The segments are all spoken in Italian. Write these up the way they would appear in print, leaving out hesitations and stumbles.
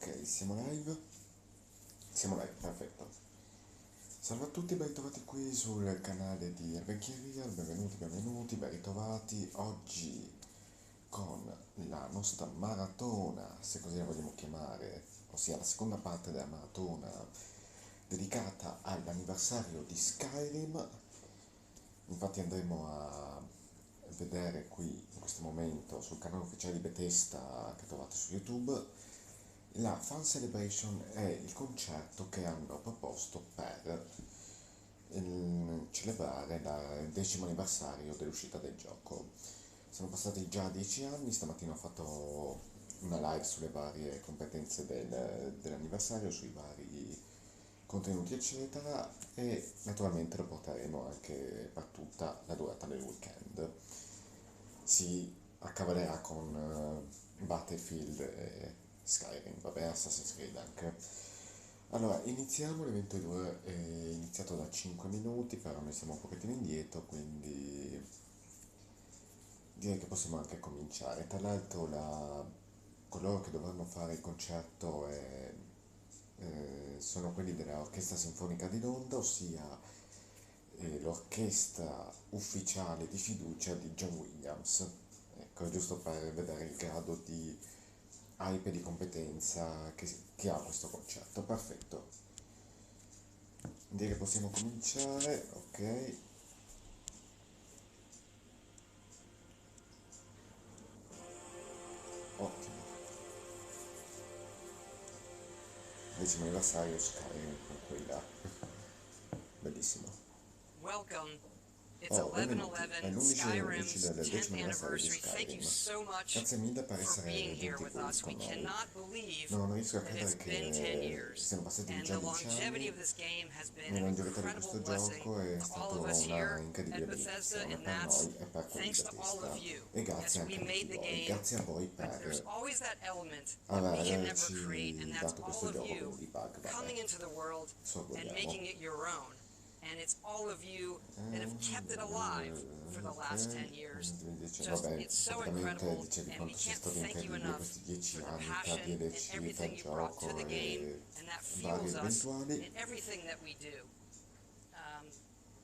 Ok, siamo live? Siamo live, perfetto. Salve a tutti, ben ritrovati qui sul canale di Albenchieria, benvenuti, ben ritrovati. Oggi con la nostra maratona, se così la vogliamo chiamare, ossia la seconda parte della maratona dedicata all'anniversario di Skyrim. Infatti andremo a vedere qui in questo momento sul canale ufficiale di Bethesda che trovate su YouTube. La Fan Celebration è il concerto che hanno proposto per celebrare il 10° anniversario dell'uscita del gioco. Sono passati già 10 anni, stamattina ho fatto una live sulle varie competenze dell'anniversario, sui vari contenuti eccetera, e naturalmente lo porteremo anche per tutta la durata del weekend. Si accavallerà con Battlefield e Skyrim, vabbè, Assassin's Creed anche. Allora, iniziamo, l'evento è iniziato da 5 minuti, però noi siamo un pochettino indietro, quindi direi che possiamo anche cominciare. Tra l'altro coloro che dovranno fare il concerto sono quelli dell'Orchestra Sinfonica di Londra, ossia l'orchestra ufficiale di fiducia di John Williams. Ecco, giusto per vedere il grado di hype e di competenza che ha questo concerto. Perfetto. Direi che possiamo cominciare, ok. Ottimo. 10° anniversario Skyrim con quella. Bellissimo. Welcome. It's Oh, benvenuti. È 11/11, l'11 Skyrim's del 10° 10th anniversario di anniversary. Thank you Skyrim. so much Grazie mille per for essere being here giunti with qui us. We con noi. cannot believe Non riesco a that it's credere been 10 che years. siano passati And già the 10 longevity anni of this game has been an nella longevità di incredible questo blessing gioco, è to all stata of us una here incredibile at Bethesda, benedizione and per that's noi e per quelli di thanks to all of Bethesda. you. E As grazie we anche a tutti made the voi, game, grazie a voi there's per always that element that we can never create, and averci that's dato all questo of gioco you con debug, coming vabbè, into the world and making sorvoliamo. it your own. And it's all of you that have kept it alive for the last 10 Ok, years. Just, vabbè, it's so praticamente incredible, dicevi and we quanto sia can't stato thank you incredibile enough questi 10 for the anni tra passion and DLC, tra everything you brought to gioco the game, e and that vari fuels us eventuali. in everything that we do.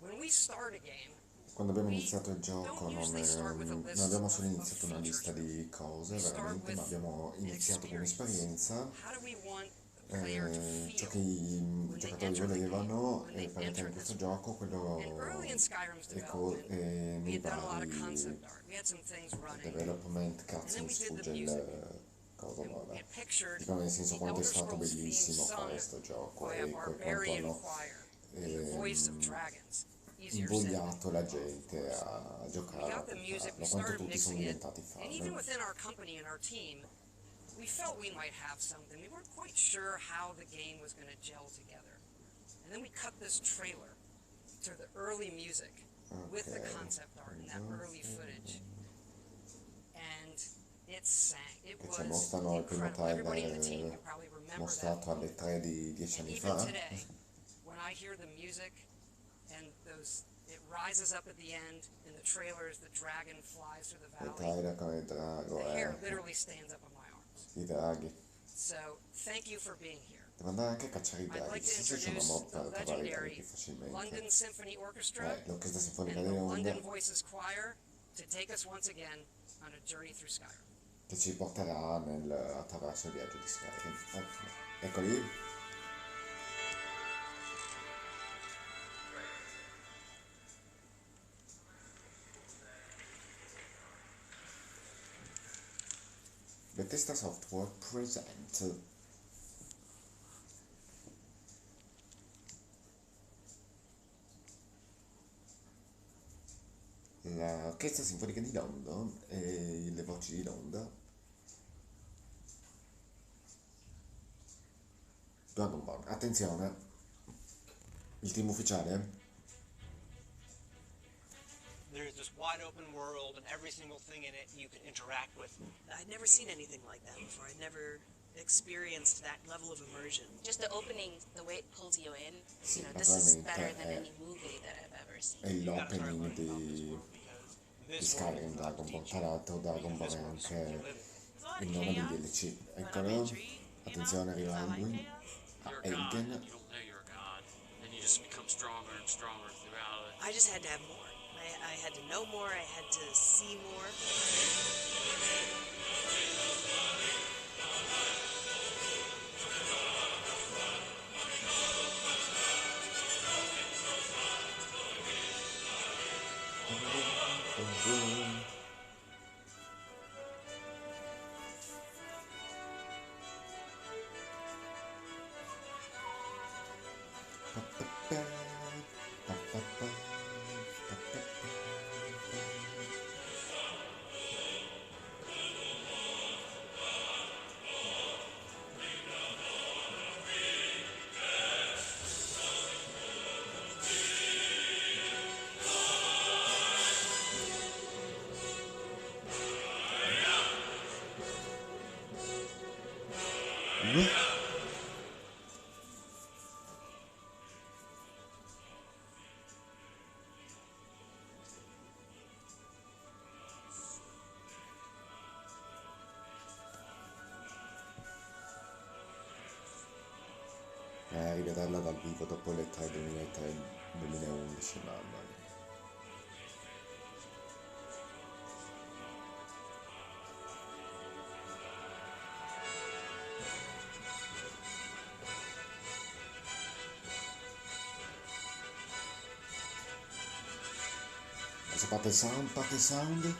When we start a game, Quando abbiamo we iniziato il don't gioco usually start with a non list abbiamo solo of iniziato una features. lista di We cose start veramente, with ma abbiamo an iniziato con experience. esperienza, How do we want the player to ciò feel che i when they giocatori enter the game, volevano when they per entrare enter in questo this world? gioco, And early quello in Skyrim's development, we nei had done a lot of vari concept art. We had some things running. development, And cazzo then mi we did the sfugge music. il coso, And vabbè. it pictured Dico nel senso the quanto è Elder stato Scrolls theme bellissimo fare sung questo gioco by a e quanto barbarian hanno choir in the voice of dragons. Easier said than invogliato la done, of gente course. a When we giocarlo, a got the music, we comprarlo, quanto started tutti sono mixing it, diventati and even fan. within our company and our team, we felt we might have something. We weren't quite sure how the game was going to gel together. And then we cut this trailer to the early music with the concept art and that early footage. And it sang. It Che ci was mostrano il primo incredible. Everybody in the team trailer can probably remember that mostrato alle moment. 3 di 10 And anni even fa. today, when I hear the music and it rises up at the end in the trailers, the dragon flies through the Il valley. trailer con il drago, The hair literally stands up on my arms. i draghi. So, thank you for being here. Devo andare anche a cacciare i I'd draghi, like to chissà se c'è una introduce mod the per trovare i draghi legendary più facilmente. London Symphony Orchestra L'Orchestra Sinfonica and di the Londra London Voices Choir to take us once again on a journey through Skyrim. che ci porterà attraverso il viaggio di Skyrim. Ottimo. Eccoli. Bethesda Software present. L'Orchestra Sinfonica di Londra e le voci di Londra. Dragonborn, attenzione, il team ufficiale. There's this wide open world and every single thing in it you can interact with. I'd never seen anything like that before. I'd never experienced that level of immersion. Just the opening, the way it pulls you in. Sì, This is naturalmente better than any movie that I've ever seen. è You gotta start l'opening learning about this di world because di this world Skyrim is Dragonborn. teach Tra you l'altro Dragonborn because è this world is where you anche live. There's a lot il of nome del chaos, DLC. but I'm Eccolo. intrigued. Attenzione, arriva Alduin a You're a god, Elgen. and you don't know you're a god, and you just become stronger and stronger throughout it. I just had to have more. I had to know more, I had to see more. Rivederla dal vivo dopo le 3 2011, mamma mia. Adesso parte il sound.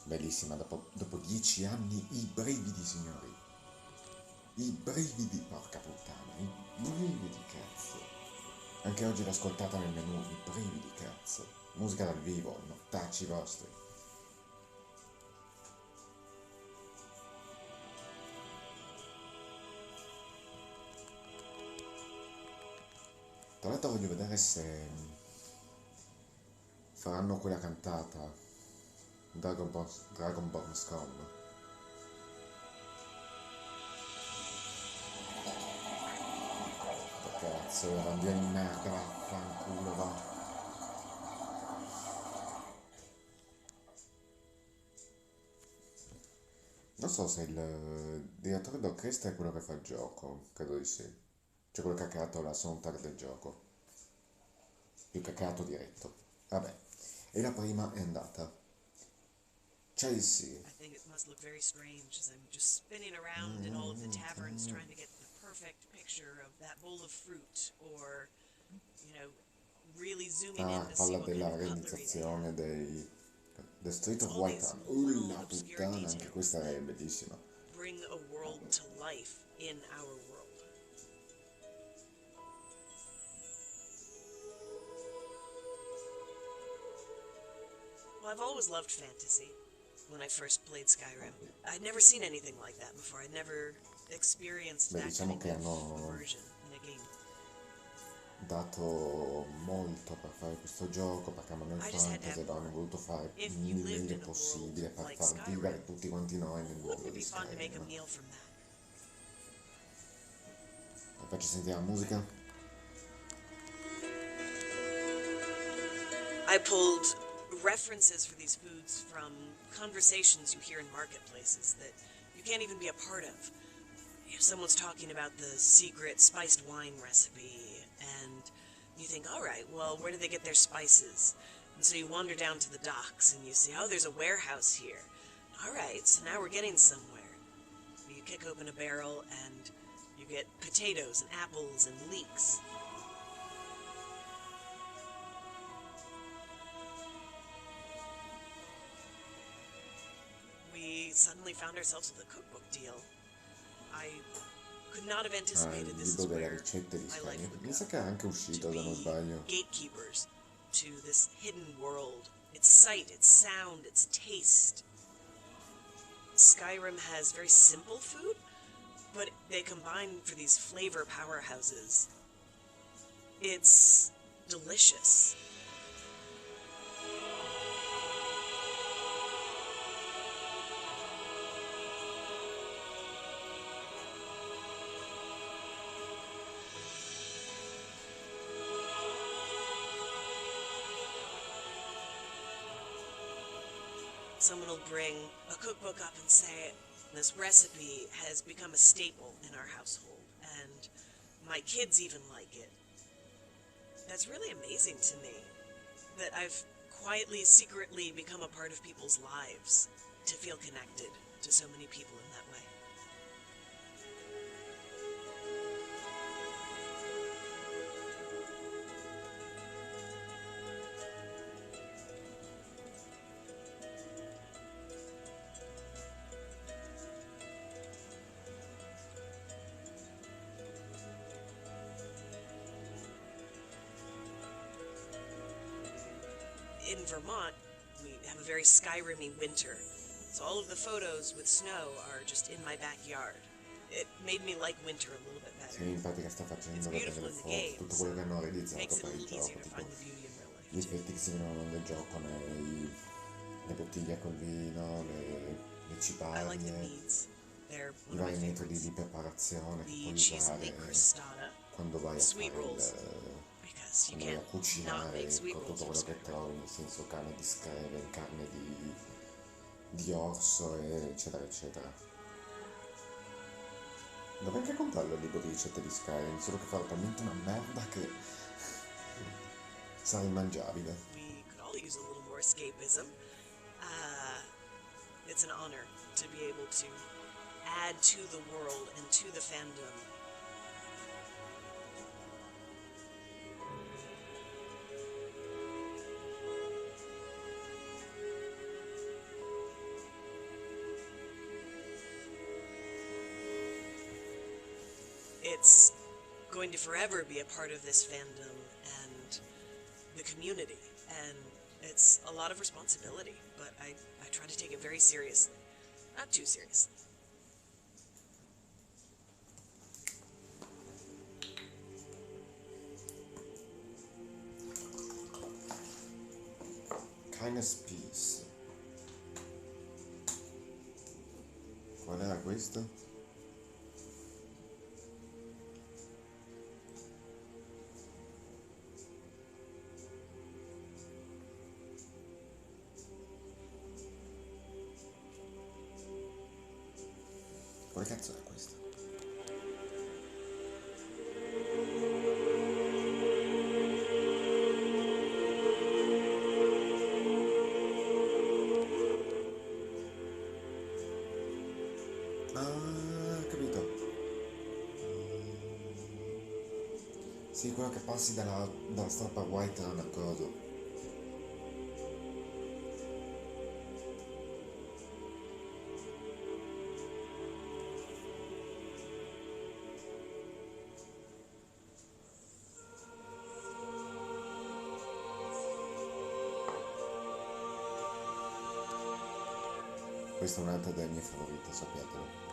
Bellissima, dopo 10 anni i brividi, signori. I brividi, porca puttana, i brividi, cazzo. Anche oggi l'ho ascoltata nel menu, i brividi, cazzo. Musica dal vivo, nottacci vostri. Tra l'altro voglio vedere se faranno quella cantata Dragonborn Scum. Cazzo, la bandiera di merda, vaffanculo, va. Non so se il direttore d'orchestra è quello che fa il gioco, credo di sì. Cioè quello che ha creato la soundtrack del gioco. Più che ha creato diretto. Vabbè. E la prima è andata. Chelsea. I think it must look very strange as I'm just spinning around in all of the taverns trying to get the perfect picture of that bowl of fruit, or, really zooming in to see Parla what kind della of cutlery they have. realizzazione The Street of All White these Town. little La obscure puttana, anche details questa è bellissima. bring a world to life in our world. Well, I've always loved fantasy. When I first played Skyrim, I'd never seen anything like that before. I'd never experienced Beh, that diciamo kind che of hanno immersion in a game. dato molto per fare questo gioco, perché amano il I just had to fantasy, have hanno voluto fare If il you lived meglio in a possibile world per like far Skyrim, vivere tutti quanti noi nel wouldn't mondo it di be fun to make a Skyrim. meal from that? E faccio sentire la musica. I pulled references for these foods from conversations you hear in marketplaces that you can't even be a part of. If someone's talking about the secret spiced wine recipe, and you think, all right, well, where do they get their spices? And so you wander down to the docks and you see, oh, there's a warehouse here. All right, so now we're getting somewhere. You kick open a barrel and you get potatoes and apples and leeks. suddenly found ourselves with a cookbook deal. I could not have Ah, anticipated il this libro is delle where ricette di my life Skyrim. would Mi sa go. che è anche To uscito, se non be sbaglio. gatekeepers to this hidden world. Its sight, its sound, its taste. Skyrim has very simple food, but they combine for these flavor powerhouses. It's delicious. Someone will bring a cookbook up and say, this recipe has become a staple in our household, and my kids even like it. That's really amazing to me, that I've quietly, secretly become a part of people's lives, to feel connected to so many people in that way. In Vermont, we have a very Skyrim-y winter, so all of the photos with snow are just in my backyard. It made me like winter a little bit Sì, better. in pratica sta facendo per beautiful le in the foto, game, tutto quello che hanno realizzato Makes it a per il little easier gioco, to tipo find the beauty in real life gli too. effetti che si vedono nel gioco, le bottiglie col vino, le I like the ciparrie, meads. They're i one of my vari metodi favorites. di preparazione che The puoi cheese and usare baked crostata, quando vai a sweet fare rolls, because you quando vai a can't not cucinare make sweet con rolls tutto from quello che Skyrim. trovi, nel senso carne di screven, carne di orso, eccetera, eccetera. Dovrei anche comprarlo il libro di ricette di Skyrim, solo che farò talmente una merda che sarà immangiabile. We could all use a little more escapism. It's an honor to be able to add to the world and to the fandom. It's going to forever be a part of this fandom and the community, and it's a lot of responsibility, but I try to take it very seriously. Not too seriously. Kindness Peace. Qual era questo? Quale cazzo è questo? Ah, capito. Sì, quello che passi dalla stampa white a una cosa. Questa è un'altra delle mie favorite, sappiatelo.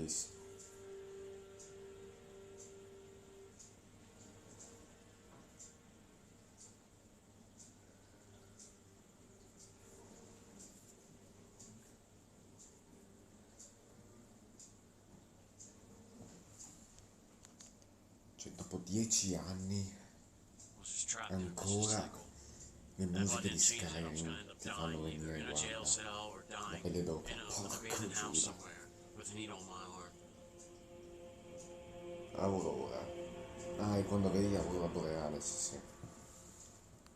bellissimo. Cioè, dopo 10 anni Was just trapped in a vicious ancora cycle. le And if I musiche di didn't change it, I was gonna Skyrim end up ti fanno dying either venire, in a jail guarda, cell or la dying pelle d'oca. in an Porco abandoned house Giuda. somewhere with a needle in my arm. Aurora. Ah, e quando vedi Aurora Boreale, sì, sì.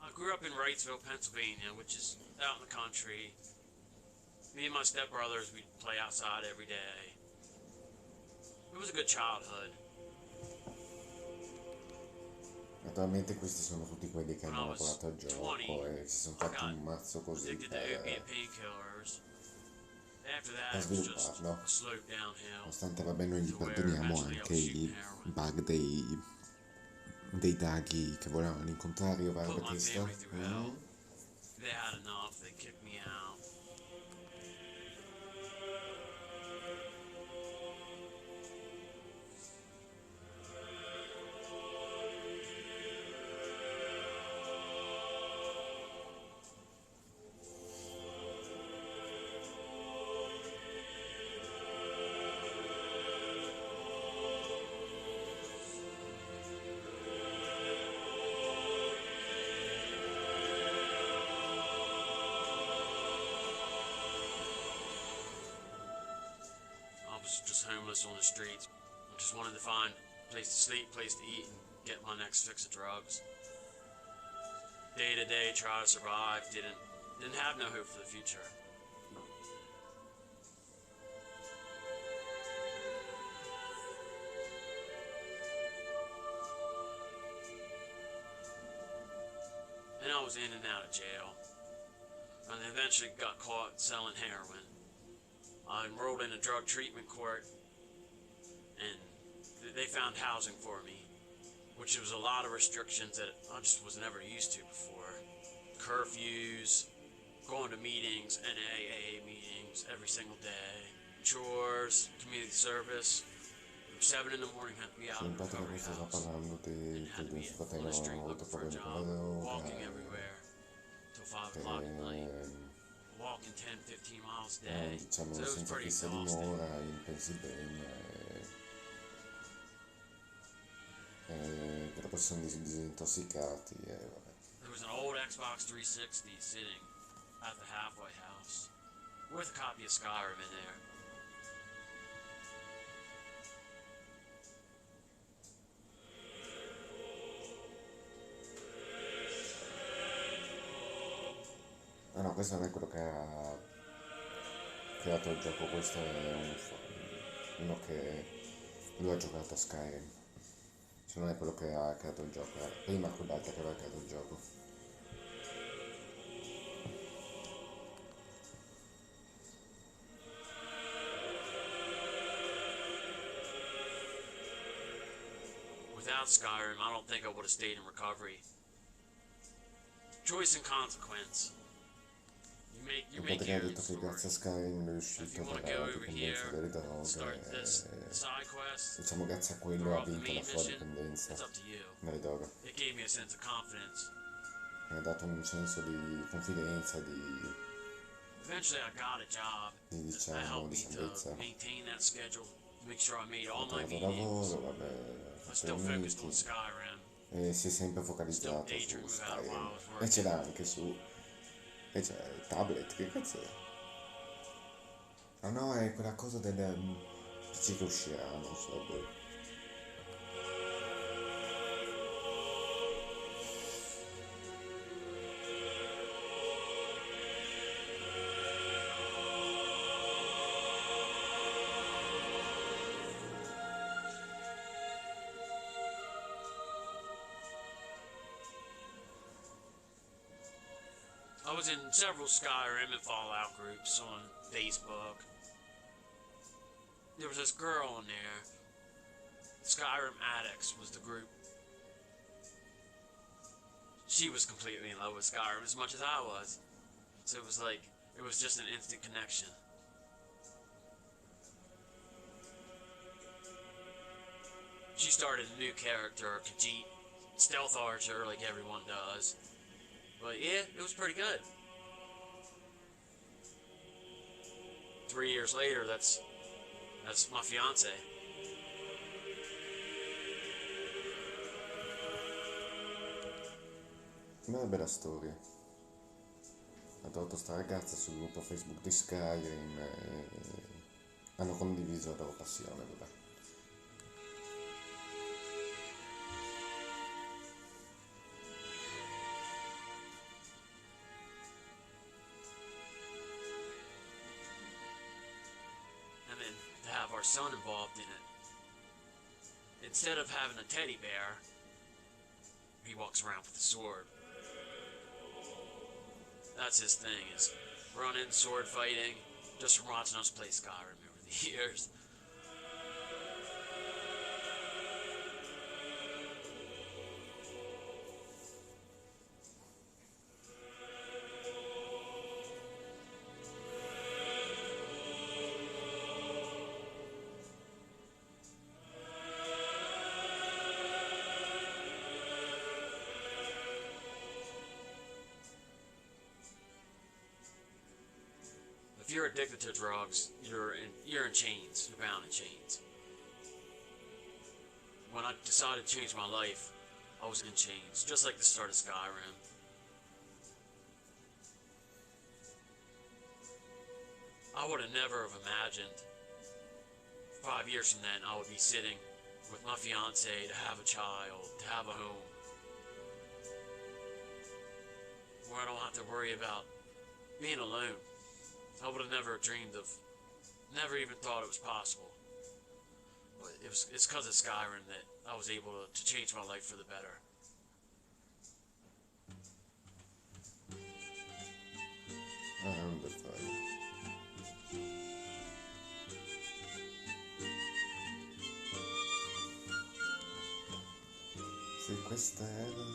I grew up in Wrightsville, Pennsylvania, which is out in the country. Me and my stepbrothers, we'd play outside every day. It was a good childhood. Naturalmente questi sono tutti quelli che When hanno I was lavorato al 20, gioco e si sono I fatti got un mazzo così addicted to opiate painkillers. After per that, it was just svilupparlo. a slope downhill Nonostante, vabbè, noi gli to where perdoniamo eventually I anche was shooting i heroin. bug dei draghi che volevano incontrare io Put my Bethesda. family through hell. They had enough, they kicked me out. I was just homeless on the streets. I just wanted to find a place to sleep, place to eat, and get my next fix of drugs. Day to day, try to survive. Didn't have no hope for the future. And I was in and out of jail. And I eventually got caught selling heroin. I enrolled in a drug treatment court, and they found housing for me, which was a lot of restrictions that I just was never used to before. Curfews, going to meetings, NAAA meetings every single day, chores, community service. From 7 in the morning, had to be out Sì, of in the pratica recovery questo sta house, parlando and had to del be suo on the fratello street ha avuto looking for a problemi con la job, droga, walking everywhere till 5 o'clock at night, walking 10, 15 miles a day. diciamo So it was senza pretty fissa exhausting. dimora in Pennsylvania che dopo si sono disintossicati e vabbè. There was an old Xbox 360 sitting at the halfway house with a copy of Skyrim in there. Ah no, questo non è quello che ha creato il gioco, questo è uno che lui ha giocato a Skyrim. Cioè non è quello che ha creato il gioco, era prima quell'altro che aveva creato il gioco. Without Skyrim, I don't think I would have stayed in recovery. Choice and consequence. You In make pratica ha your own detto che story. grazie a Skyrim è If uscito you want to dalla go over here, dipendenza dalle droghe start this e side quest, diciamo grazie a or quello ha off the vinto main la sua mission, dipendenza it's up to you. dalle droghe. It gave me a sense of confidence. Mi ha dato un senso di confidenza, di Eventually, I got a job diciamo, that helped di me to salvezza. maintain that schedule, make sure I made all Ha my trovato meetings. lavoro, vabbè, ha I fatto still gli focused on amici Skyrim. e si è sempre Still focalizzato su daydreaming about it while I Skyrim. was E working. ce l'ha anche su... E c'è il tablet, che cazzo è? Ah no, è quella cosa del PC che uscirà, non so, boh. I was in several Skyrim and Fallout groups on Facebook. There was this girl in there. Skyrim Addicts was the group. She was completely in love with Skyrim as much as I was. So it was like, it was just an instant connection. started a new character, Khajiit, stealth archer, like everyone does. But yeah, it was pretty good. 3 years later, that's my fiance. Una bella storia. Ha trovato sta ragazza sul gruppo Facebook di Skyrim e hanno condiviso la loro passione, vabbè. And then to have our son involved in it. Instead of having a teddy bear, he walks around with a sword. That's his thing, is running, sword fighting, just from watching us play Skyrim over the years. If you're addicted to drugs, you're in chains. You're bound in chains. When I decided to change my life, I was in chains, just like the start of Skyrim. I would have never have imagined 5 years from then I would be sitting with my fiance, to have a child, to have a home, where I don't have to worry about being alone. I would have never dreamed of, never even thought it was possible. But it's because of Skyrim that I was able to change my life for the better. Wonderful. Sì, questa era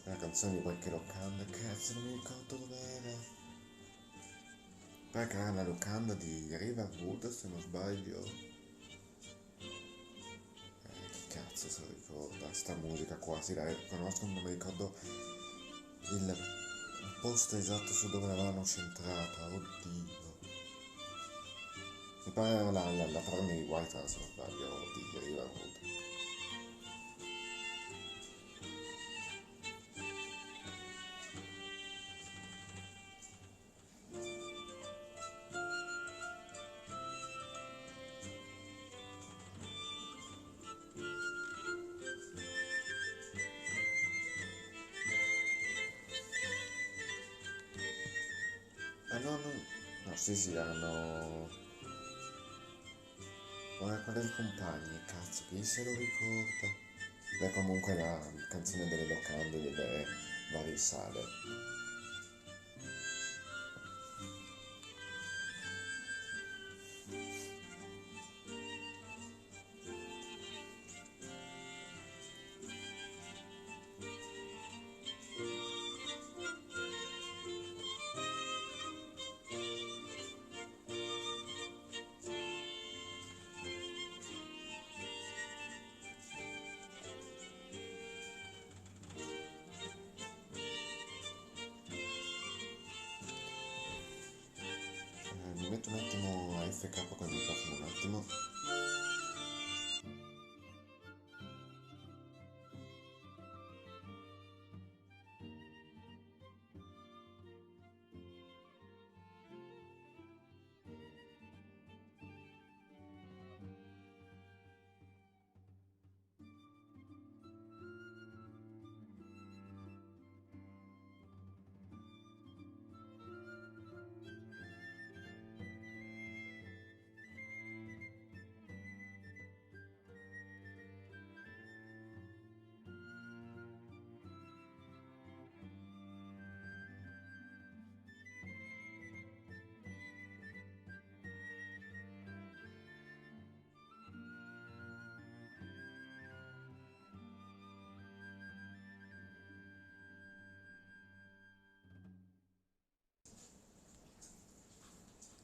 la canzone di qualche locanda, cazzo non mi ricordo dov'era. Pare che era la locanda di Riverwood, se non sbaglio. Che cazzo se lo ricorda, sta musica qua, sì la conosco, non mi ricordo il posto esatto su dove l'avevano centrata, oddio. Mi pare era la taverna di White, se non sbaglio, di Riverwood. No, sì, erano... Ora quella dei compagni, cazzo, chi se lo ricorda? Beh, comunque la canzone delle locande delle varie sale. Mi metto un attimo a FK con il microfono, un attimo.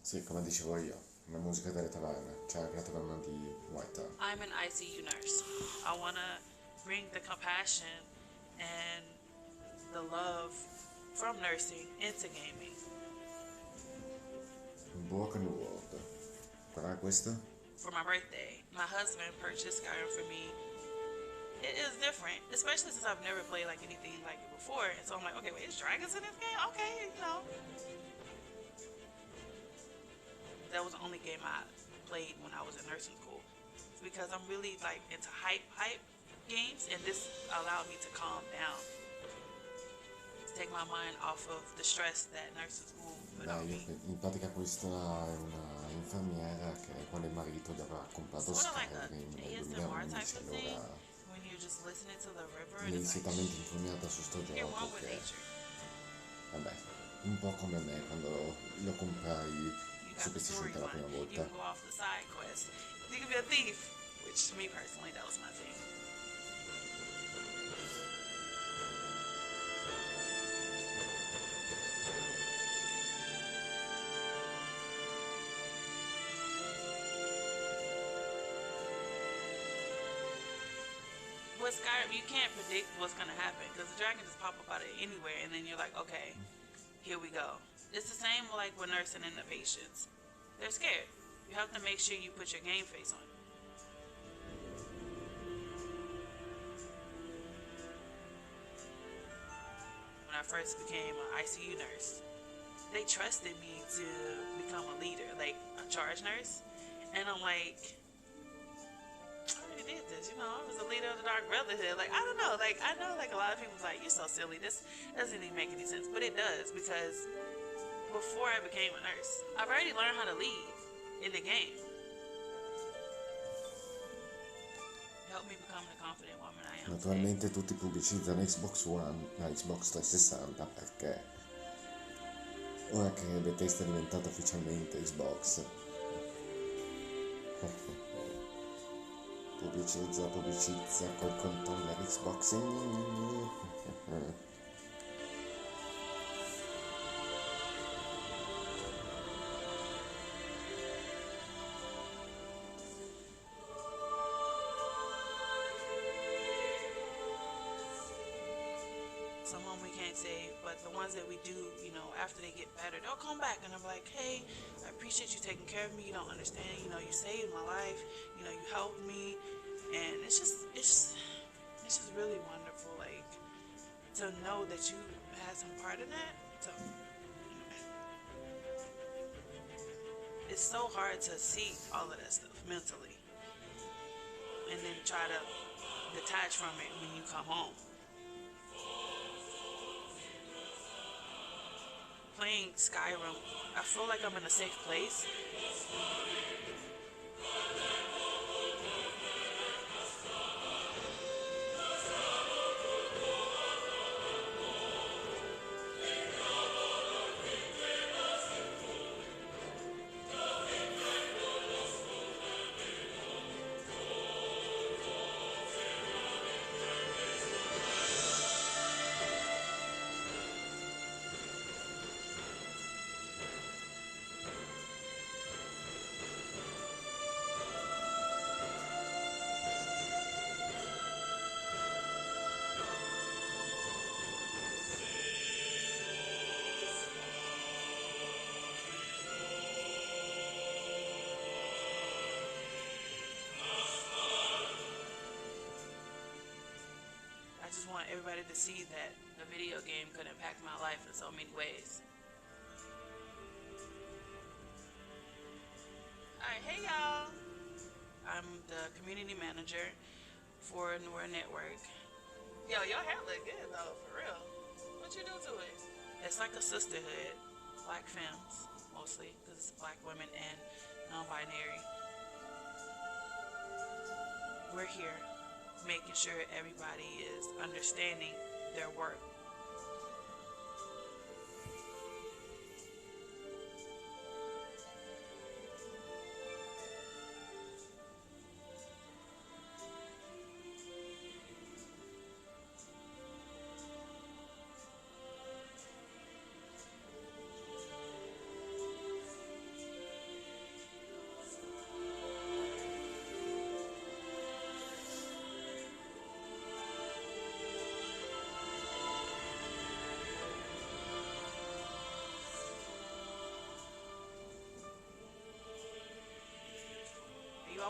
Sì, come dicevo io, La musica delle taverne, cioè la taverna di Whitehall. I'm an ICU nurse. I want to bring the compassion and the love from nursing into gaming. Broken World. Qual è questa? For my birthday, my husband purchased Skyrim for me. It is different, especially since I've never played like anything like it before. And so I'm like, okay, wait, is dragons in this game? Okay, you know. That was the only game I played when I was in nursing school. It's because I'm really like into hype games, and this allowed me to calm down. To take my mind off of the stress that nursing school put on me. In pratica questa è una infermiera che quando il marito gli aveva comprato Sort of like a Skyrim nel ASMR type 2011, of thing, allora when you're just listening to the river and lei it's si è like, talmente infuriata su sto you're gioco one with che, nature. vabbè, un po' come me quando lo comprai You su got the PlayStation 3 la prima storyline. You volta. can go off the side quest. You can be a thief, which me personally, that was my thing. With Skyrim, you can't predict what's gonna happen because the dragon just pop up out of anywhere, and then you're like, okay, here we go. It's the same like with nursing and the patients. They're scared. You have to make sure you put your game face on. When I first became an ICU nurse, they trusted me to become a leader, like a charge nurse, and I'm like, I already did this, you know, I was the leader of the Dark Brotherhood. Like, I don't know, like, I know, like, a lot of people's like, you're so silly, this doesn't even make any sense, but it does, because before I became a nurse, I've already learned how to lead in the game. Help me become the confident woman I am today. Naturalmente tutti pubblicizzano Xbox One, la Xbox 360 perché ora che Bethesda è diventata ufficialmente Xbox pubblicizza col controller Xbox. Some home we can't save, but the ones that we do, you know, after they get better, they'll come back and I'm like, hey, I appreciate you taking care of me. You don't understand, you know, you saved my life, you know, you helped me, and it's just really wonderful, like, to know that you had some part in that. So it's so hard to see all of that stuff mentally and then try to detach from it when you come home. Playing Skyrim, I feel like I'm in a safe place. I just want everybody to see that a video game could impact my life in so many ways. Alright, hey y'all! I'm the community manager for Nora Network. Yo, your hair look good though, for real. What you do to it? It's like a sisterhood. Black femmes, mostly, because it's black women and non-binary. We're here making sure everybody is understanding their work.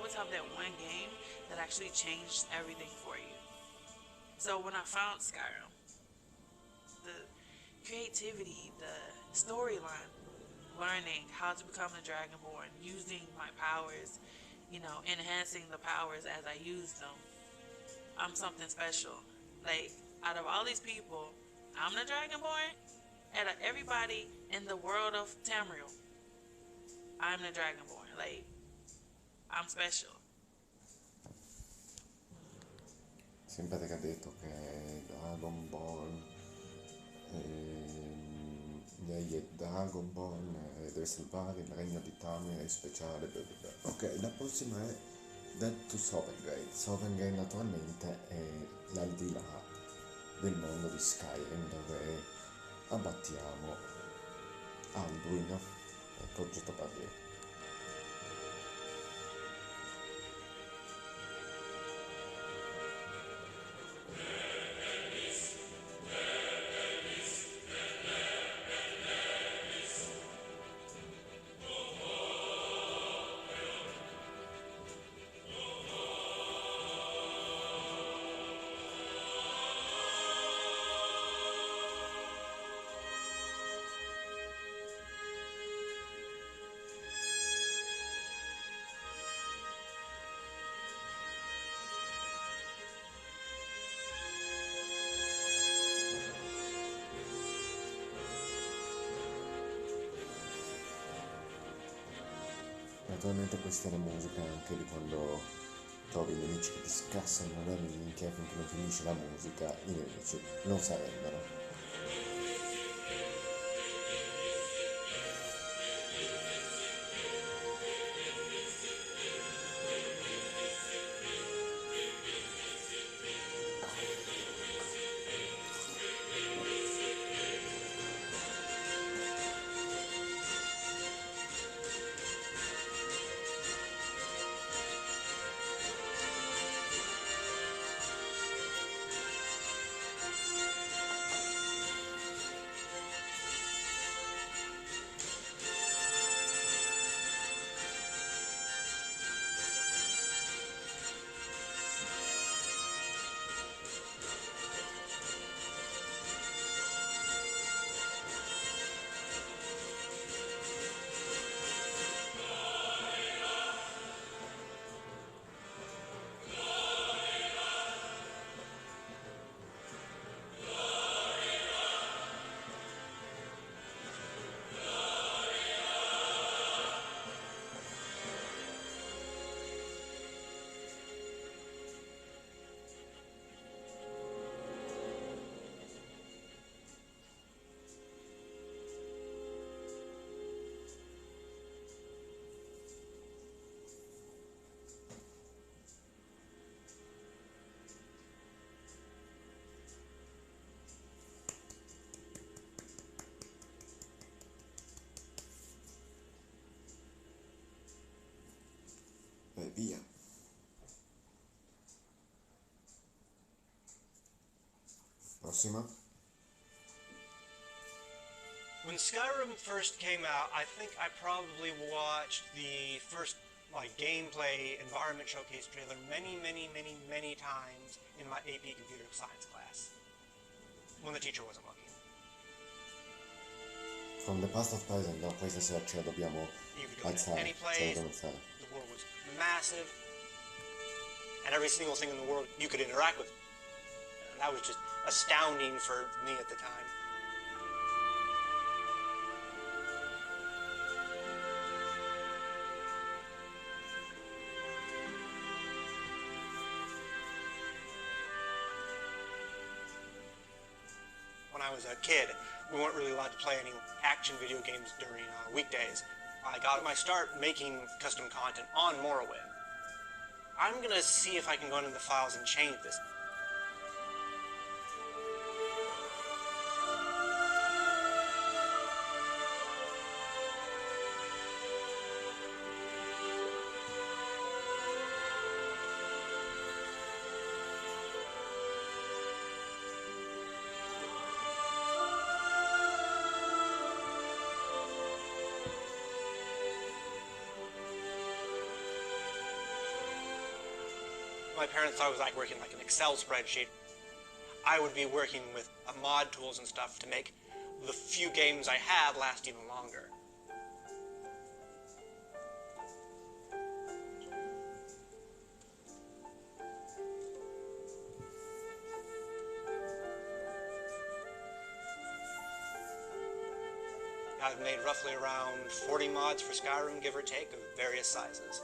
always have that one game that actually changed everything for you. So when I found Skyrim, the creativity, the storyline, learning how to become a Dragonborn, using my powers, enhancing the powers as I use them, I'm something special. Like, out of all these people, I'm the Dragonborn. Out of everybody in the world of Tamriel, I'm the Dragonborn. Like, I'm special. Sempre che ha detto che Dragon Ball, lei è Dragon Ball, deve salvare il regno di Tamriel, è speciale, bla bla bla. Ok, la prossima è Dead to Sovengate. Sovengate naturalmente è l'aldilà del mondo di Skyrim, dove abbattiamo Alduin e Progetto Barriere. Naturalmente questa è la musica anche di quando trovi gli nemici che ti scassano la minchia finché non finisce la musica, i nemici non si arrendono. E via. Prossima. When Skyrim first came out, I think I probably watched the first gameplay environment showcase trailer many times in my AP Computer Science class when the teacher wasn't looking. From the past of present, no, questa sera ce la dobbiamo You could go to alzare, any ce la place, dobbiamo alzare. the world was massive, and every single thing in the world you could interact with. And that was just astounding for me at the time. When I was a kid, we weren't really allowed to play any action video games during weekdays. I got my start making custom content on Morrowind. I'm gonna see if I can go into the files and change this. my parents thought it was like working like an Excel spreadsheet. I would be working with mod tools and stuff to make the few games I had last even longer. I've made roughly around 40 mods for Skyrim, give or take, of various sizes.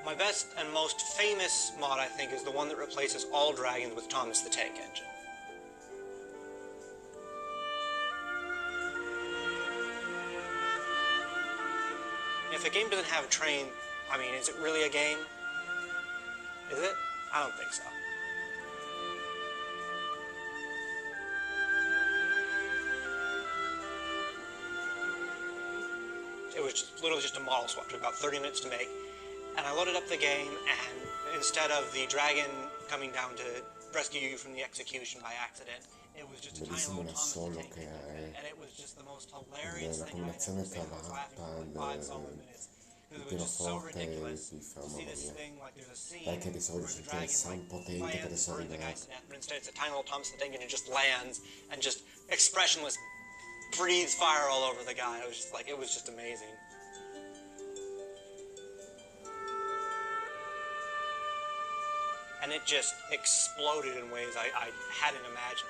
My best and most famous mod, I think, is the one that replaces all dragons with Thomas the Tank Engine. If a game doesn't have a train, I mean, is it really a game? Is it? I don't think so. It was literally just a model swap. It took about 30 minutes to make. And I loaded up the game, and instead of the dragon coming down to rescue you from the execution by accident, it was just a tiny little Thomas the Tank Engine. And it was just the most hilarious thing I've ever seen. I was laughing for like 5 solid minutes. Because it was just so ridiculous to see this thing, like there's a scene where the dragon like, lands and burns the guy to death, but instead it's a tiny little Thomas the Tank Engine and just lands and just expressionless breathes fire all over the guy. It was just like, it was just amazing. And it just exploded in ways I hadn't imagined.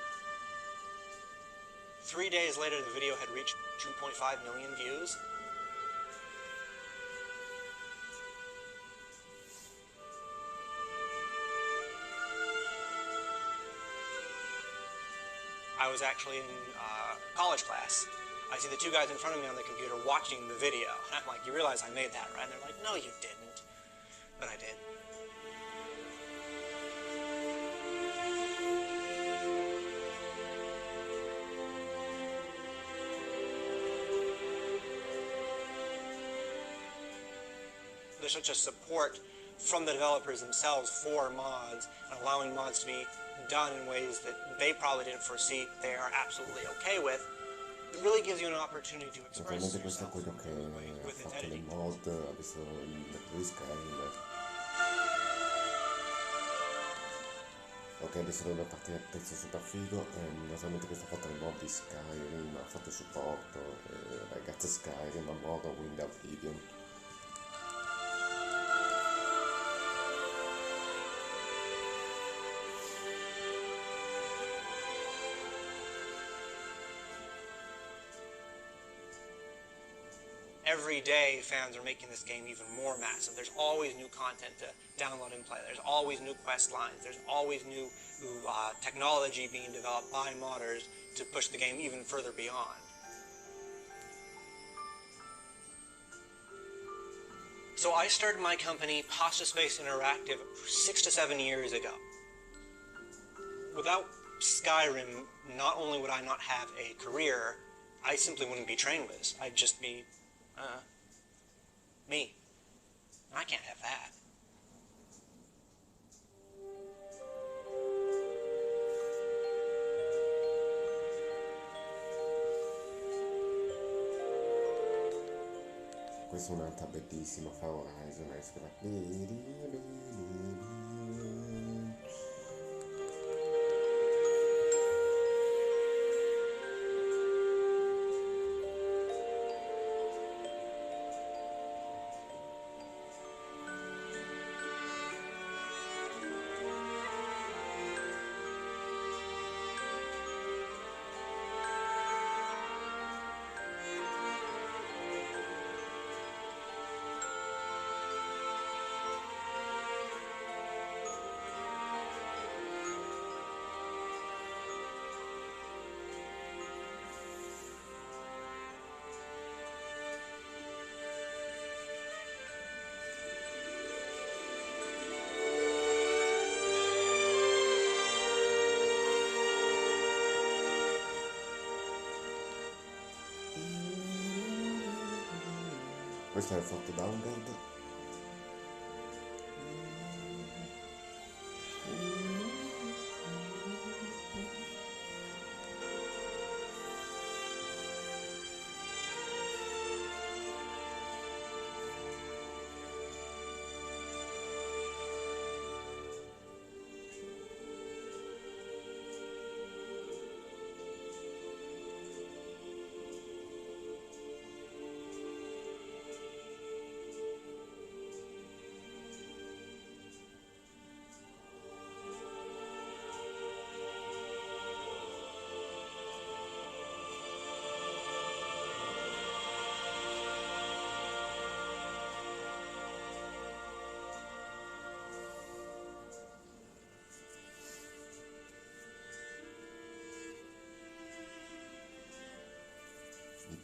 3 days later, the video had reached 2.5 million views. I was actually in college class. I see the two guys in front of me on the computer watching the video. And I'm like, you realize I made that, right? And they're like, no, you didn't. But I did. There's such a support from the developers themselves for mods and allowing mods to be done in ways that they probably didn't foresee they are absolutely okay with. It really gives you an opportunity to express yourself quello che with ha its fatto le editing. mod, ha visto il letto di Skyrim. Ok, adesso dovrebbe partire il pezzo super figo. Non solamente questo ha fatto le mod di Skyrim, ha fatto il supporto, ragazze Skyrim, a modo Wind Oblivion. Every day, fans are making this game even more massive. There's always new content to download and play. There's always new quest lines. There's always new technology being developed by modders to push the game even further beyond. So I started my company, Pasta Space Interactive, 6 to 7 years ago. Without Skyrim, not only would I not have a career, I simply wouldn't be Trainwiz. I'd just be me. I can't have that. Questa è un'altra bellissima, fa Horizon, Questo è il Fort Downward.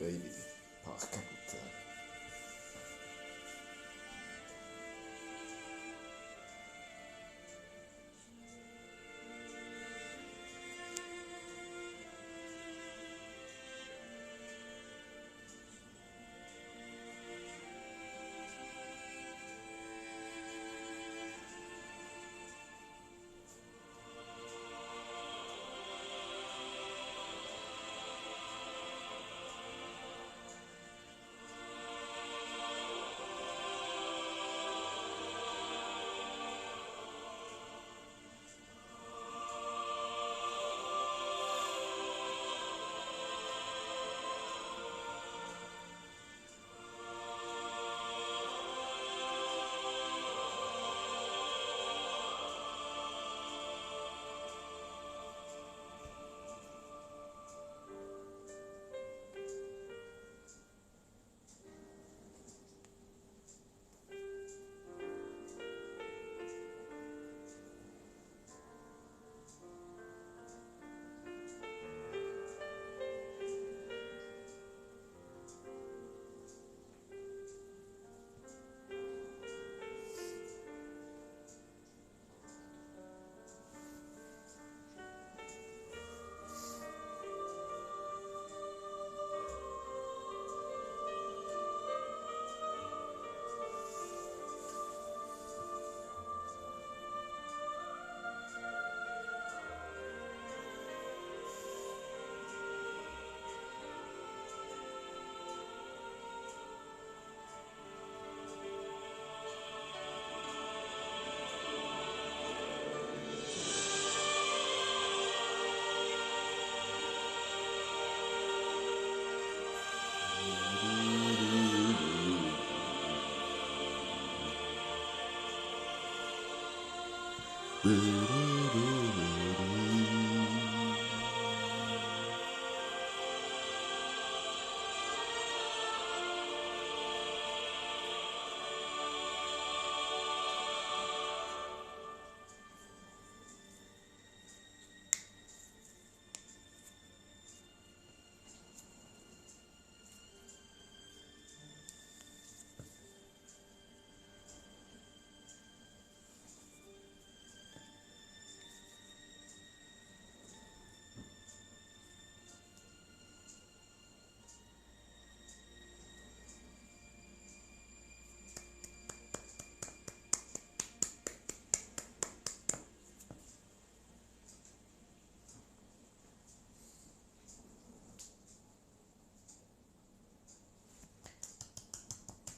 brividi, porca puttana.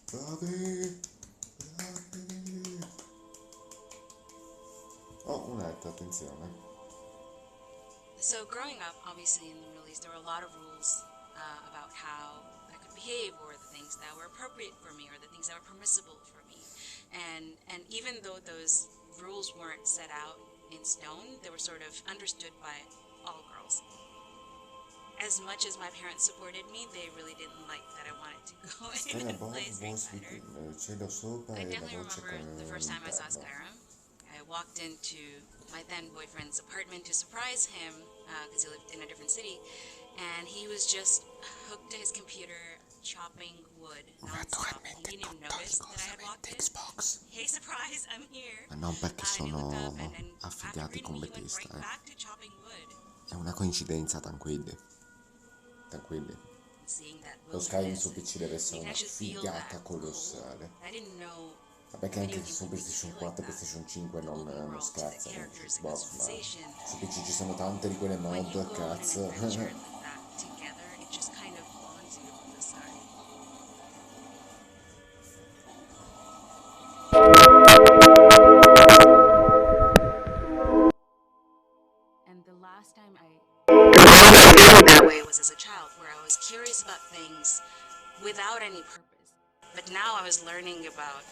Bravi! Bravi! Oh, un'altra, attenzione. So growing up, obviously in the Middle East, there were a lot of rules about how I could behave, or the things that were appropriate for me, or the things that were permissible for me. And even though those rules weren't set out in stone, they were sort of understood by all girls. As much as my parents supported me, they really didn't like that I wanted to go in and play Street Fighter. Cielo sopra I e la definitely voce remember the first time I saw all'interno. Skyrim. I walked into my then boyfriend's apartment to surprise him because he lived in a different city, and he was just hooked to his computer chopping wood nonstop. He didn't even notice that I had walked in. Xbox. Hey, surprise, I'm here. Ma non perché And he looked sono up, and after affiliati greeting con me, he went Bethesda, right back to chopping wood. È una coincidenza, tranquilli. Tranquilli. Seeing that Lo Skyrim wilderness, su PC deve you essere can una actually feel figata that colossale. cold. I didn't know Vabbè che video anche games su would make you PlayStation feel like 4 e that. PlayStation 5 non Open world, the scherzano characters, the Xbox, ma customization. su PC ci sono tante di quelle When you mod, go on an cazzo. adventure like that together, it just kind of bonds you from the start. And the last time I felt that way was as a child, where I was curious about things without any purpose. But now I was learning about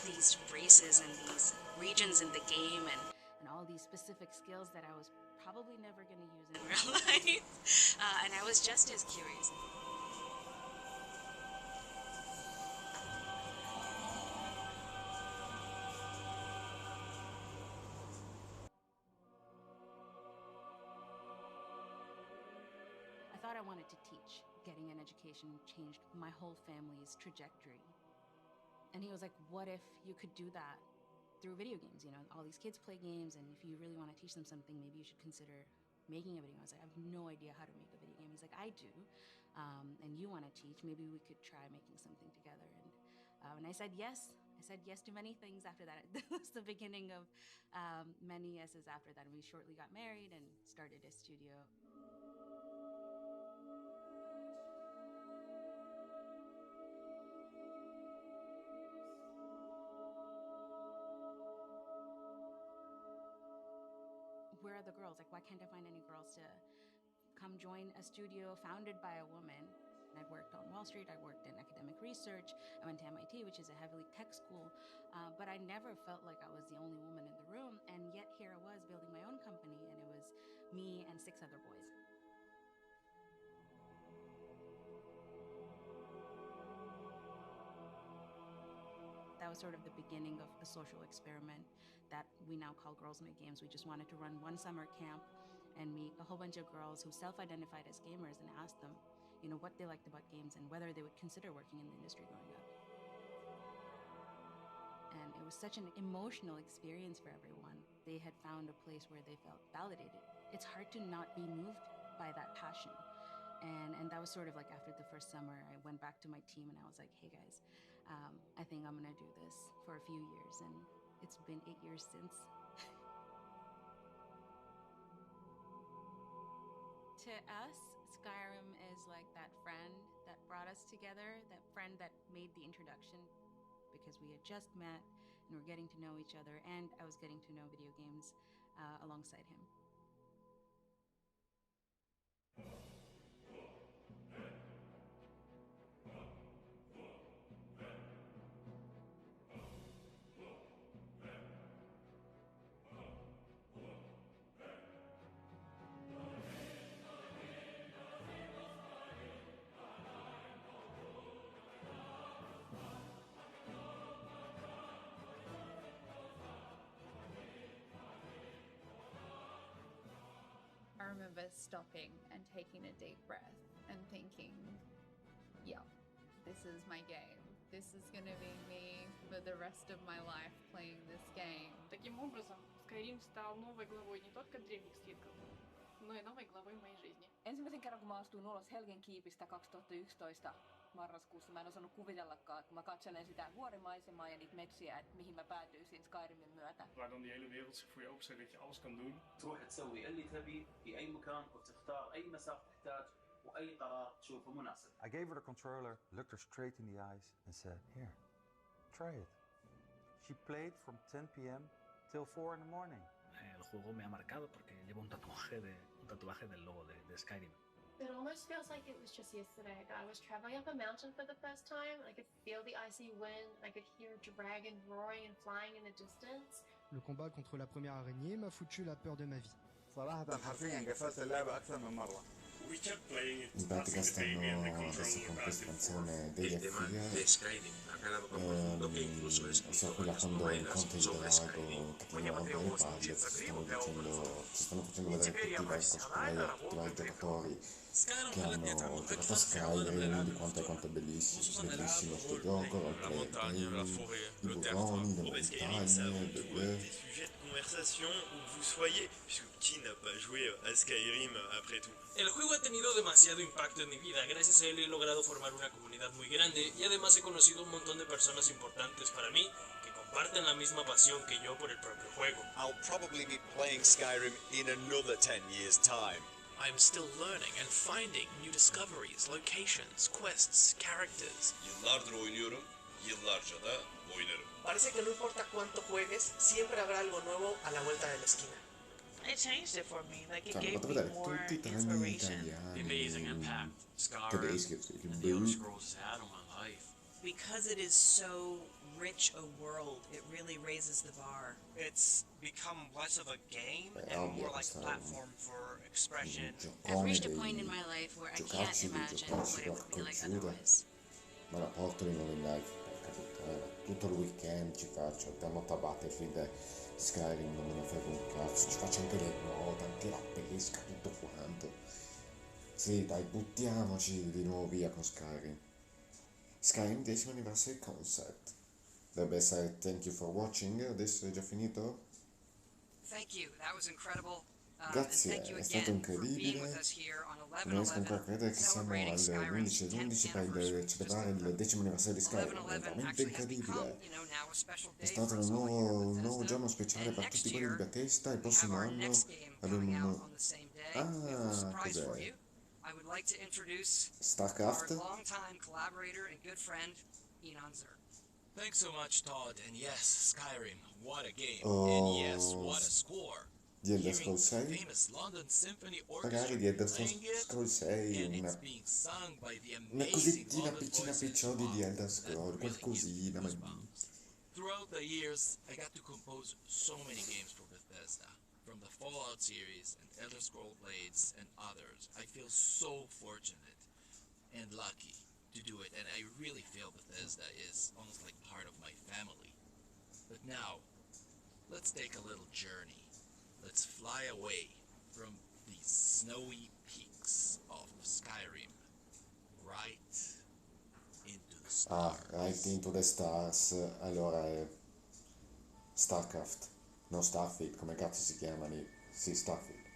these races and these regions in the game, and all these specific skills that I was probably never going to use in real life. And I was just as curious. I thought I wanted to teach. getting an education changed my whole family's trajectory. And he was like, what if you could do that through video games? You know, all these kids play games, and if you really want to teach them something, maybe you should consider making a video game. I was like, I have no idea how to make a video game. He's like, I do, and you want to teach, maybe we could try making something together. And I said yes. I said yes to many things after that. That was the beginning of many yeses after that. And we shortly got married and started a studio. Where are the girls? Like, why can't I find any girls to come join a studio founded by a woman? I'd worked on Wall Street, I worked in academic research, I went to MIT, which is a heavily tech school, but I never felt like I was the only woman in the room, and yet here I was building my own company, and it was me and 6 other boys. That was sort of the beginning of a social experiment that we now call Girls Make Games. We just wanted to run one summer camp and meet a whole bunch of girls who self-identified as gamers and ask them, you know, what they liked about games and whether they would consider working in the industry growing up. And it was such an emotional experience for everyone. They had found a place where they felt validated. It's hard to not be moved by that passion. And that was sort of like after the first summer, I went back to my team and I was like, hey guys, I think I'm gonna do this for a few years. And it's been 8 years since. To us, Skyrim is like that friend that brought us together, that friend that made the introduction, because we had just met and were getting to know each other, and I was getting to know video games alongside him. I remember stopping and taking a deep breath and thinking, yeah, this is my game. This is gonna be me for the rest of my life playing this game. Таким образом, Skyrim стал новой главой не только древних свитков, но и новой главой моей жизни. Ensimmäisen kerran, kun mä astuin ulos Helgen kiipistä 2011 marraskuussa, mä en osannut kuvitellakaan, kun mä katselen sitä vuorimaisemaa ja niitä metsiä, että mihin mä päätyisin Skyrimin myötä. Waar dan die hele wereld zich voor je openzet dat je alles kan doen. تروح تسوي اللي تبي في أي مكان وتختار أي مساحة تحتاج وأي قرار تشوفه مناسب. I gave her the controller, looked her straight in the eyes and said, "Here, try it." She played from 10 p.m. till 4 in the morning. El juego me ha marcado porque llevo un tatuaje del logo de Skyrim. It almost feels like it was just yesterday that I was traveling up a mountain for the first time. I could feel the icy wind. I could hear a dragon roaring and flying in the distance. Le combat contre la première araignée m'a foutu la peur de ma vie. صراحة حرفيا قفلت اللعبة أكثر من مرة. In pratica stanno adesso con questa canzone degli FIA sia quella quando incontri il drago che ti rompe le palle, ci stanno facendo vedere tutti i vari cosplayer, tutti i vari giocatori che hanno giocato a Skyrim, di quanto è bellissimo sto gioco, roleplay game, i burroni, le montagne, le conversation où vous soyez, puisque qui n'a pas joué a Skyrim après tout. El juego ha tenido demasiado impacto en mi vida, gracias a él he logrado formar una comunidad muy grande y además he conocido un montón de personas importantes para mí que comparten la misma pasión que yo por el propio juego. I'll probably be playing Skyrim in another 10 years' time. I'm still learning and finding new discoveries, locations, quests, characters. Yıllardır oynuyorum, yıllarca da oynarım. Parece que no importa cuánto juegues, siempre habrá algo nuevo a la vuelta de la esquina. It changed it for me. Like it Cioè, gave potete me vedere more tutti i temi inspiration. The amazing impact tedeschi, Skyrim and the Elder Scrolls has had on my life. Because it is so rich a world, it really raises the bar. It's become less of a game and more like a platform for expression. I've reached a point in my life where I can't imagine what it would be like otherwise. Ma la porto in live, tutto il weekend ci faccio, notte a Battlefield, Skyrim, non me ne frega un cazzo, ci faccio anche le note, anche la pesca, tutto quanto. Sì, dai, buttiamoci di nuovo via con Skyrim. Skyrim 10th Anniversary Concert. Dovrebbe essere Thank you for watching, adesso è già finito? Thank you, that was incredible. And Grazie, thank you è stato again for being with incredibile. us here on Non riesco ancora a 11/11, credere che siamo celebrating Skyrim's all'11 10th per anniversary. celebrare il 10º anniversario di Skyrim. È 11/11 veramente actually has become, incredibile. now a special È day stato for us all here un at nuovo Bethesda. giorno speciale And per next tutti quelli di year, Bethesda. Il we have prossimo our anno next game avremo coming out un... on the same day. We have a little surprise for cos'è? you. I would like to introduce StarCraft? our longtime collaborator and good friend, Enon Zer. Thanks so much, Todd. And yes, Skyrim, what a game. Oh, And yes, what a score. Di Elder Hearing Scrolls the 6? famous London Symphony Orchestra Magari di Elder playing it, Scrolls 6, and una it's being sung by the Una amazing cosettina London piccina voices. picciodi di Wow, Elder that Scroll, really gives me qualcosina, ma... goosebumps. Throughout the years, I got to compose so many games for Bethesda, from the Fallout series and Elder Scrolls Blades and others. I feel so fortunate and lucky to do it, and I really feel Bethesda is almost like part of my family. But now, let's take a little journey. Let's fly away from the snowy peaks of Skyrim, right into the stars. Right into the Stars, allora è StarCraft, non Starfield, come cazzo si chiama lì? Sì, Starfield.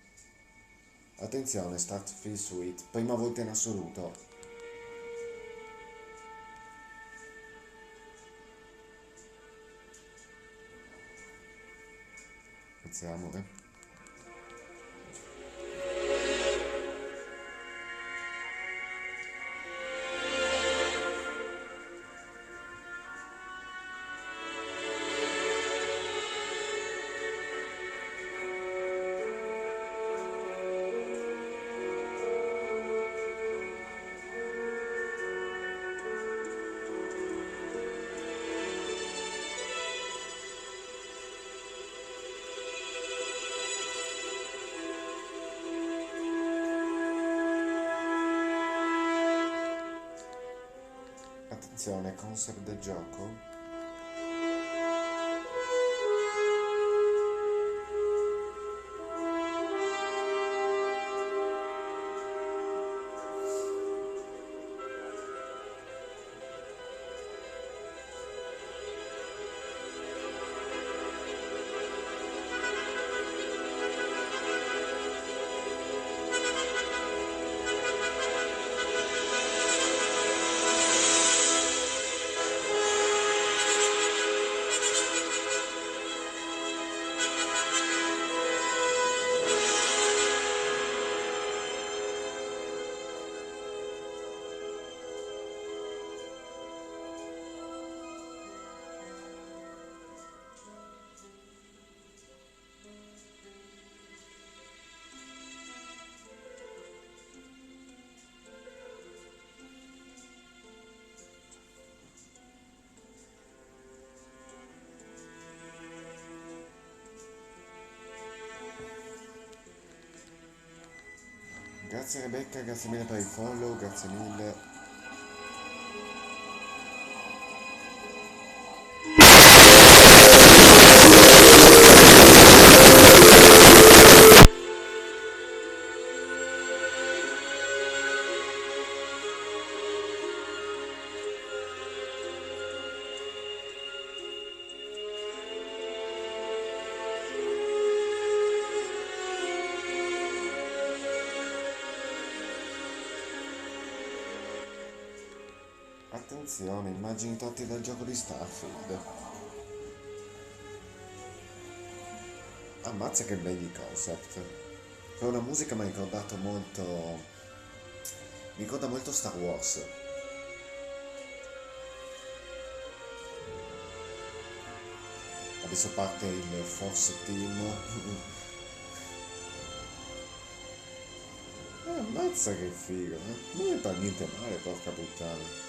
Attenzione, Starfield Suite, prima volta in assoluto. Iniziamo, eh? Attenzione, concept del gioco. Grazie Rebecca, grazie mille per il follow, grazie mille. Attenzione, immagini tratte dal gioco di Starfield. Ammazza che belli concept. Però la musica mi ha ricordato molto... Mi ricorda molto Star Wars. Adesso parte il Force Team. Ammazza che figo, eh? Non è per niente male, porca puttana.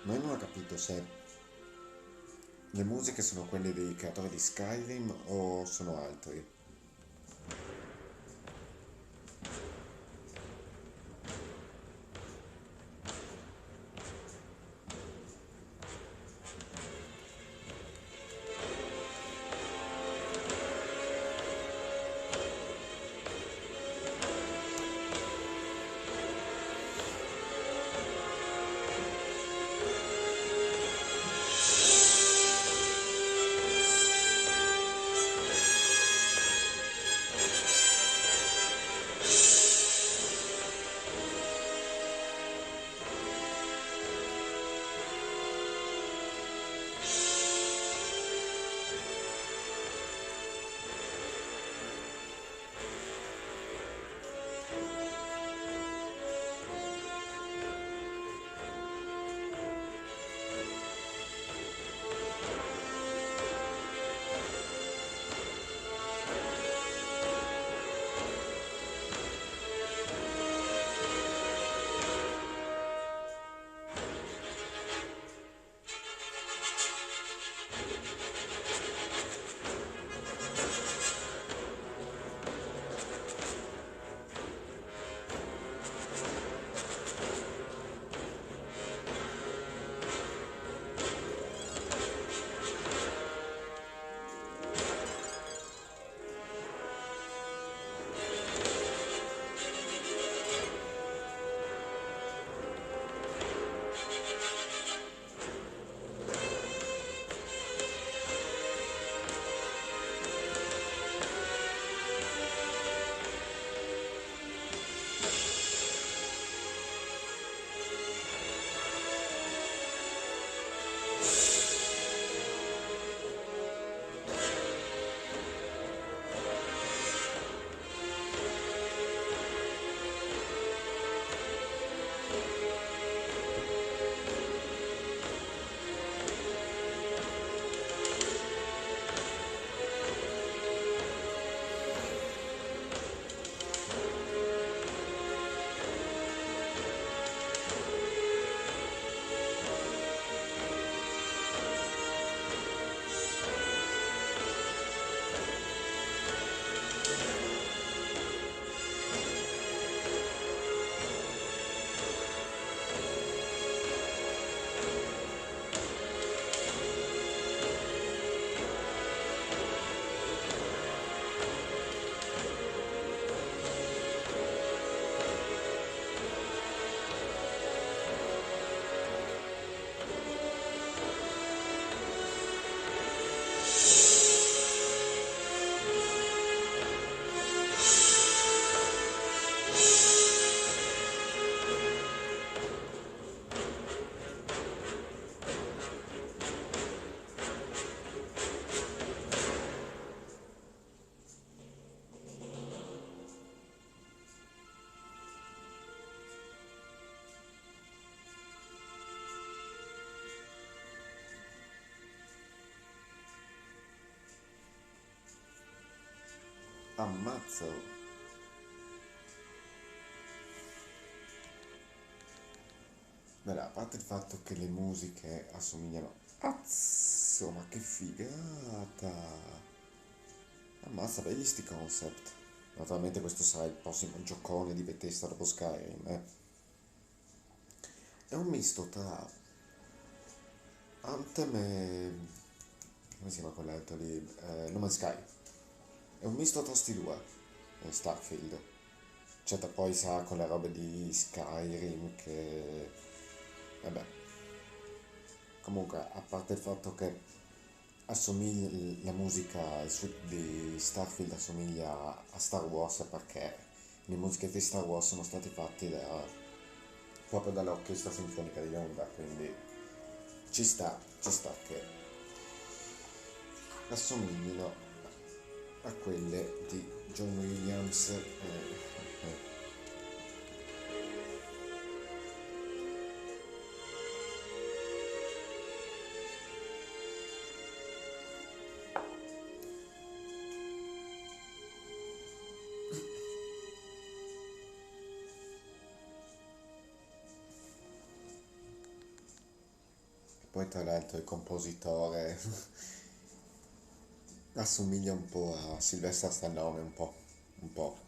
Ma io non ho capito se le musiche sono quelle dei creatori di Skyrim o sono altri. Ammazzo. Beh, a parte il fatto che le musiche assomigliano. Azzo, ma che figata! Ammazza, belli sti concept. Naturalmente questo sarà il prossimo giocone di Bethesda dopo Skyrim, eh. È un misto tra Anthem e... come si chiama quell'altro lì? No Man's Sky. È un misto tra sti due, Starfield. Certo, poi sa con le robe di Skyrim che... vabbè. Comunque, a parte il fatto che assomiglia, la musica di Starfield assomiglia a Star Wars perché le musiche di Star Wars sono state fatte proprio dall'Orchestra Sinfonica di Londra, quindi ci sta che assomiglino a quelle di John Williams. Poi tra l'altro il compositore assomiglia un po' a Sylvester Stallone, un po'.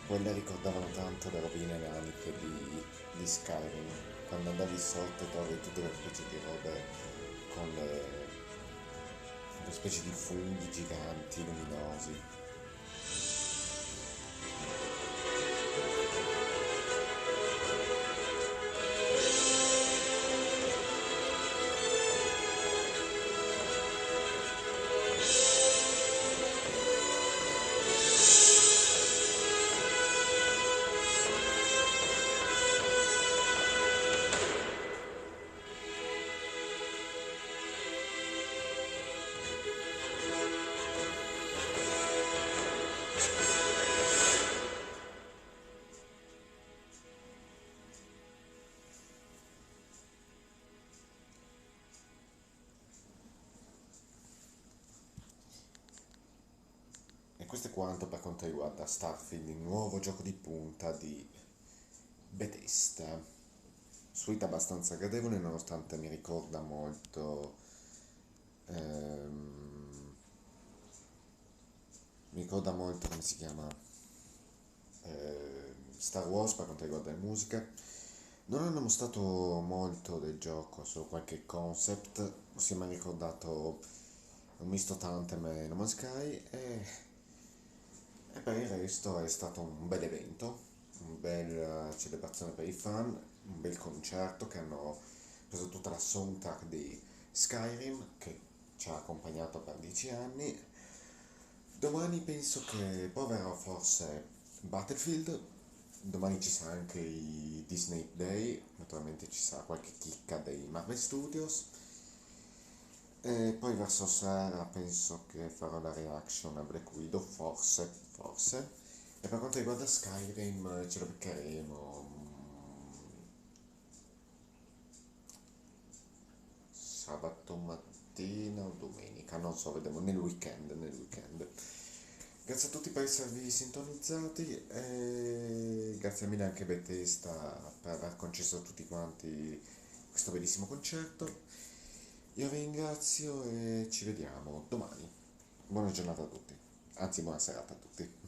Quelle ricordavano tanto le rovine naniche di Skyrim, quando andavi sotto e trovi tutte le specie di robe con le specie di funghi giganti luminosi. E questo è quanto per quanto riguarda Starfield, il nuovo gioco di punta di Bethesda. Suite abbastanza gradevole nonostante mi ricorda molto come si chiama, Star Wars per quanto riguarda le musiche. Non hanno mostrato molto del gioco, solo qualche concept, si è mai ricordato un misto tra Anthem e No Man's Sky e per il resto è stato un bel evento, una bella celebrazione per i fan, un bel concerto che hanno preso tutta la soundtrack di Skyrim che ci ha accompagnato per 10 anni. Domani penso che proverò forse Battlefield, domani ci sarà anche i Disney Day, naturalmente ci sarà qualche chicca dei Marvel Studios. E poi verso sera penso che farò la reaction a Black Widow, forse. E per quanto riguarda Skyrim ce lo beccheremo sabato mattina o domenica, non so, vedremo nel weekend. Grazie a tutti per esservi sintonizzati e grazie mille anche a Bethesda per aver concesso a tutti quanti questo bellissimo concerto. Io vi ringrazio e ci vediamo domani. Buona giornata a tutti, anzi buona serata a tutti.